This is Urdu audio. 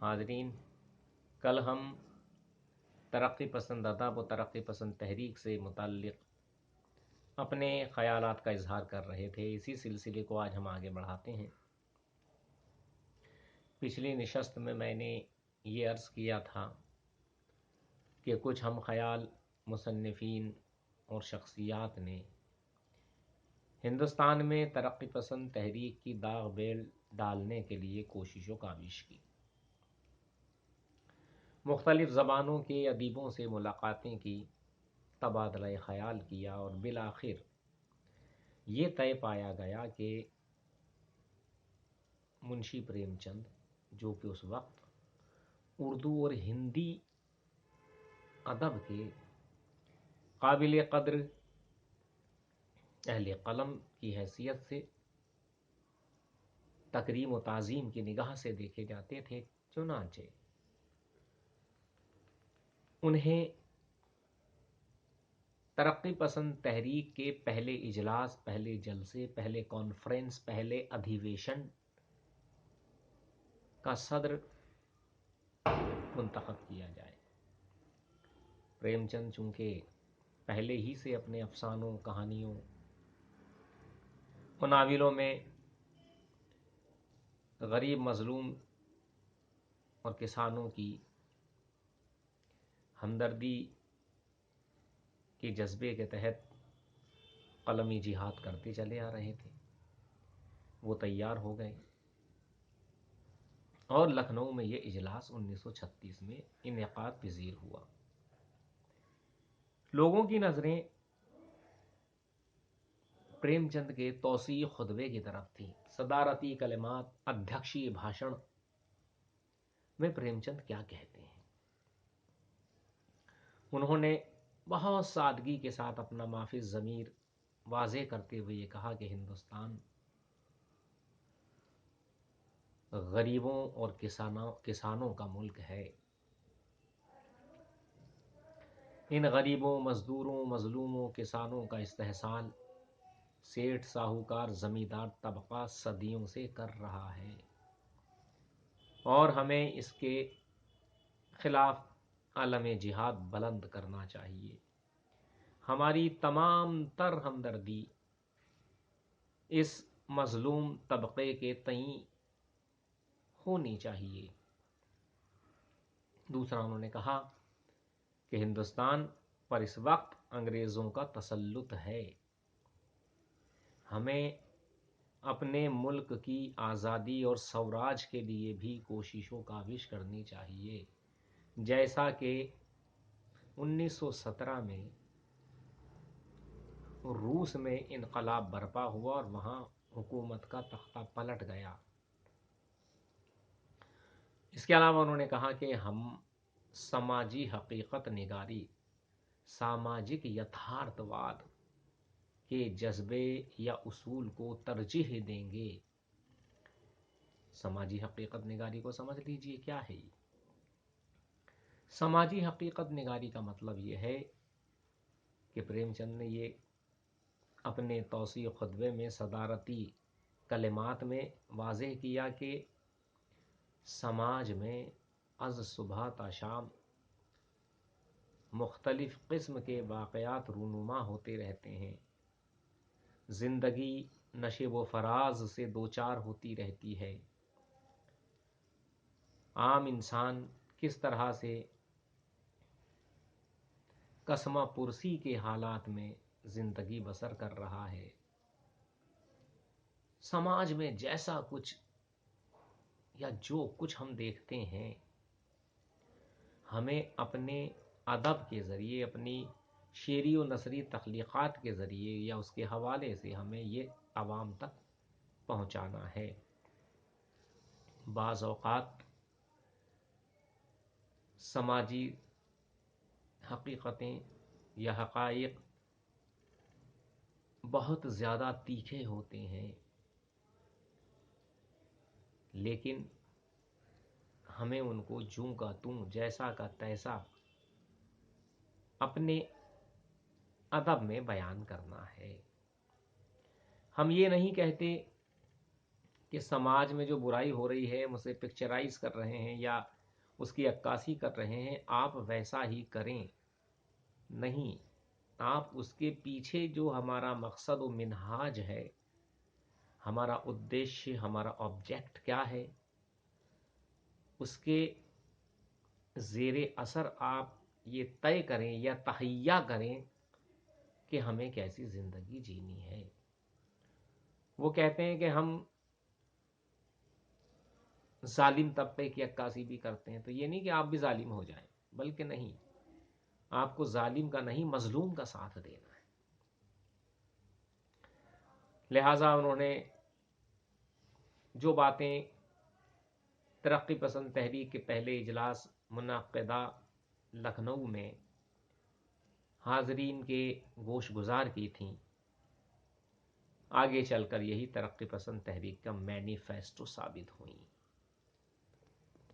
حاضرین، کل ہم ترقی پسند ادب و ترقی پسند تحریک سے متعلق اپنے خیالات کا اظہار کر رہے تھے۔ اسی سلسلے کو آج ہم آگے بڑھاتے ہیں۔ پچھلی نشست میں نے یہ عرض کیا تھا کہ کچھ ہم خیال مصنفین اور شخصیات نے ہندوستان میں ترقی پسند تحریک کی داغ بیل ڈالنے کے لیے کوشش و کاوش کی، مختلف زبانوں کے ادیبوں سے ملاقاتیں کی، تبادلہ خیال کیا اور بالآخر یہ طے پایا گیا کہ منشی پریم چند، جو کہ اس وقت اردو اور ہندی ادب کے قابل قدر اہل قلم کی حیثیت سے تکریم و تعظیم کی نگاہ سے دیکھے جاتے تھے، چنانچہ انہیں ترقی پسند تحریک کے پہلے اجلاس، پہلے جلسے، پہلے کانفرنس، پہلے ادھیویشن کا صدر منتخب کیا جائے۔ پریم چند چونکہ پہلے ہی سے اپنے افسانوں، کہانیوں اور ناولوں میں غریب، مظلوم اور کسانوں کی ہمدردی کے جذبے کے تحت قلمی جہاد کرتے چلے آ رہے تھے، وہ تیار ہو گئے اور لکھنؤ میں یہ اجلاس 1936 میں انعقاد پذیر ہوا۔ لوگوں کی نظریں پریم چند کے توسیع خطبے کی طرف تھی۔ صدارتی کلمات، ادھیکشی بھاشن میں پریم چند کیا کہتے ہیں؟ انہوں نے بہت سادگی کے ساتھ اپنا مافی ضمیر واضح کرتے ہوئے یہ کہا کہ ہندوستان غریبوں اور کسانوں کا ملک ہے۔ ان غریبوں، مزدوروں، مظلوموں، کسانوں کا استحصال سیٹھ، ساہوکار، زمیندار طبقہ صدیوں سے کر رہا ہے اور ہمیں اس کے خلاف علم جہاد بلند کرنا چاہیے۔ ہماری تمام تر ہمدردی اس مظلوم طبقے کے تئیں ہونی چاہیے۔ دوسرا انہوں نے کہا کہ ہندوستان پر اس وقت انگریزوں کا تسلط ہے، ہمیں اپنے ملک کی آزادی اور سوراج کے لیے بھی کوشش و کاوش کرنی چاہیے، جیسا کہ 1917 میں روس میں انقلاب برپا ہوا اور وہاں حکومت کا تختہ پلٹ گیا۔ اس کے علاوہ انہوں نے کہا کہ ہم سماجی حقیقت نگاری، ساماجک یتھارتھ واد کے جذبے یا اصول کو ترجیح دیں گے۔ سماجی حقیقت نگاری کو سمجھ لیجئے کیا ہے۔ سماجی حقیقت نگاری کا مطلب یہ ہے کہ پریم چند نے یہ اپنے توسیع خطبے میں صدارتی کلمات میں واضح کیا کہ سماج میں از صبح تا شام مختلف قسم کے واقعات رونما ہوتے رہتے ہیں، زندگی نشیب و فراز سے دوچار ہوتی رہتی ہے، عام انسان کس طرح سے کسمہ پرسی کے حالات میں زندگی بسر کر رہا ہے۔ سماج میں جیسا کچھ یا جو کچھ ہم دیکھتے ہیں، ہمیں اپنے ادب کے ذریعے، اپنی شعری و نثری تخلیقات کے ذریعے یا اس کے حوالے سے ہمیں یہ عوام تک پہنچانا ہے۔ بعض اوقات سماجی حقیقتیں یا حقائق بہت زیادہ تیکھے ہوتے ہیں، لیکن ہمیں ان کو جوں کا توں، جیسا کا تیسا اپنے ادب میں بیان کرنا ہے۔ ہم یہ نہیں کہتے کہ سماج میں جو برائی ہو رہی ہے ہم اسے پکچرائز کر رہے ہیں یا اس کی عکاسی کر رہے ہیں، آپ ویسا ہی کریں. نہیں، آپ اس کے پیچھے جو ہمارا مقصد و منہاج ہے، ہمارا ادیشیہ، ہمارا آبجیکٹ کیا ہے، اس کے زیر اثر آپ یہ طے کریں یا تہیہ کریں کہ ہمیں کیسی زندگی جینی ہے. وہ کہتے ہیں کہ ہم ظالم طبقے کی عکاسی بھی کرتے ہیں، تو یہ نہیں کہ آپ بھی ظالم ہو جائیں، بلکہ نہیں، آپ کو ظالم کا نہیں مظلوم کا ساتھ دینا ہے. لہٰذا انہوں نے جو باتیں ترقی پسند تحریک کے پہلے اجلاس منعقدہ لکھنؤ میں حاضرین کے گوش گزار کی تھیں، آگے چل کر یہی ترقی پسند تحریک کا مینیفیسٹو ثابت ہوئیں.